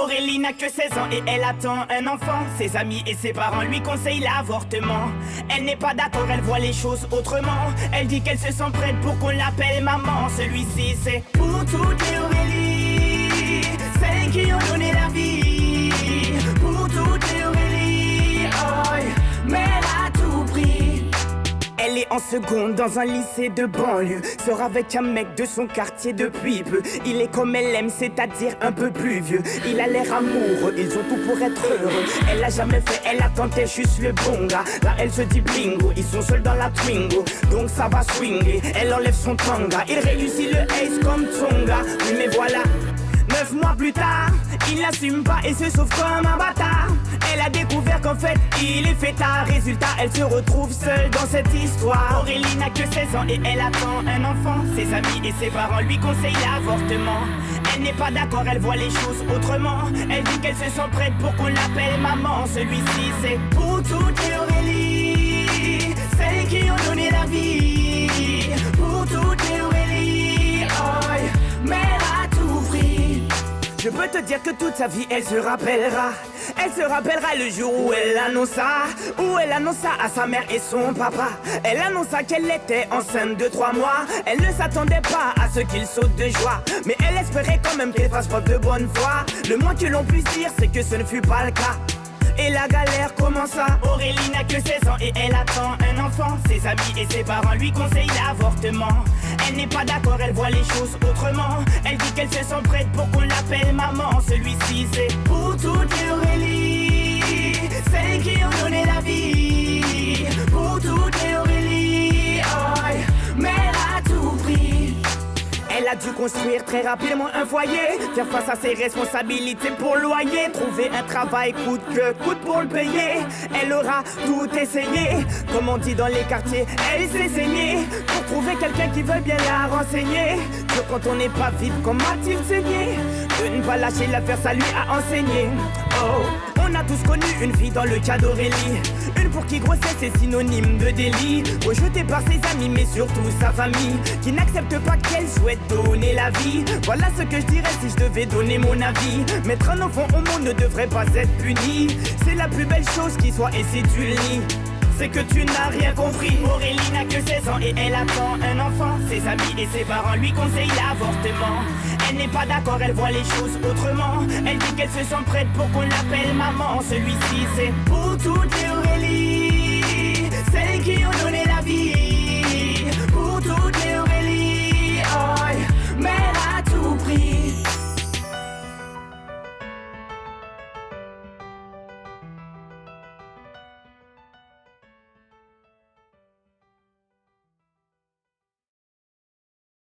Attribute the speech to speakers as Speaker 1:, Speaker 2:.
Speaker 1: Aurélie n'a que 16 ans et elle attend un enfant. Ses amis et ses parents lui conseillent l'avortement. Elle n'est pas d'accord, elle voit les choses autrement. Elle dit qu'elle se sent prête pour qu'on l'appelle maman. Celui-ci c'est pour toutes les Aurélie, celles qui ont donné la vie. Pour toutes les Aurélie, oh, mère à tout prix. Elle est en seconde dans un lycée de banlieue. Sort avec un mec de son quartier depuis peu. Il est comme elle aime, c'est-à-dire un peu plus vieux. Il a l'air amoureux, ils ont tout pour être heureux. Elle a jamais fait, elle a tenté juste le bon gars. Là elle se dit bingo, ils sont seuls dans la Twingo. Donc ça va swinguer, elle enlève son tanga. Il réussit le ace comme Tonga. Oui mais voilà, 9 mois plus tard, il n'assume pas et se sauve comme un bâtard. Elle a découvert qu'en fait, il est fêtard. Résultat, elle se retrouve seule dans cette histoire. Aurélie n'a que 16 ans et elle attend un enfant. Ses amis et ses parents lui conseillent l'avortement. Elle n'est pas d'accord, elle voit les choses autrement. Elle dit qu'elle se sent prête pour qu'on l'appelle maman. Celui-ci c'est pour toutes les Aurélie, celles qui ont donné la vie. Pour toutes les Aurélie, oh, mère à tout prix. Je peux te dire que toute sa vie elle se rappellera. Elle se rappellera le jour où elle annonça à sa mère et son papa. Elle annonça qu'elle était enceinte de 3 mois. Elle ne s'attendait pas à ce qu'il saute de joie, mais elle espérait quand même qu'elle fasse preuve de bonne foi. Le moins que l'on puisse dire c'est que ce ne fut pas le cas. Et la galère commença. Aurélie n'a que 16 ans et elle attend un enfant. Ses amis et ses parents lui conseillent l'avortement. Elle n'est pas d'accord, elle voit les choses autrement. Elle dit qu'elle se sent prête pour qu'on l'appelle maman. Celui-ci c'est pour toutes les Aurélie, celles qui ont donné la vie. Pour toutes les Aurélie, oh, mère à tout prix. Elle a dû construire très rapidement un foyer, faire face à ses responsabilités pour le loyer, trouver un travail coûte que coûte pour le payer. Elle aura tout essayé, comme on dit dans les quartiers, elle s'est saignée pour trouver quelqu'un qui veut bien la renseigner. Que quand on n'est pas vite, comment a-t-il saigné? De ne pas lâcher l'affaire, ça lui a enseigné. Oh, on a tous connu une fille dans le cas d'Aurélie, une pour qui grossesse est synonyme de délit, rejetée par ses amis mais surtout sa famille, qui n'accepte pas qu'elle souhaite donner la vie. Voilà ce que je dirais si je devais donner mon avis. Mettre un enfant au monde ne devrait pas être puni. C'est la plus belle chose qui soit et si tu le nies, c'est que tu n'as rien compris. Aurélie n'a que 16 ans et elle attend un enfant. Ses amis et ses parents lui conseillent l'avortement. Elle n'est pas d'accord, elle voit les choses autrement. Elle dit qu'elle se sent prête pour qu'on l'appelle maman. Celui-ci c'est pour toutes les Aurélie,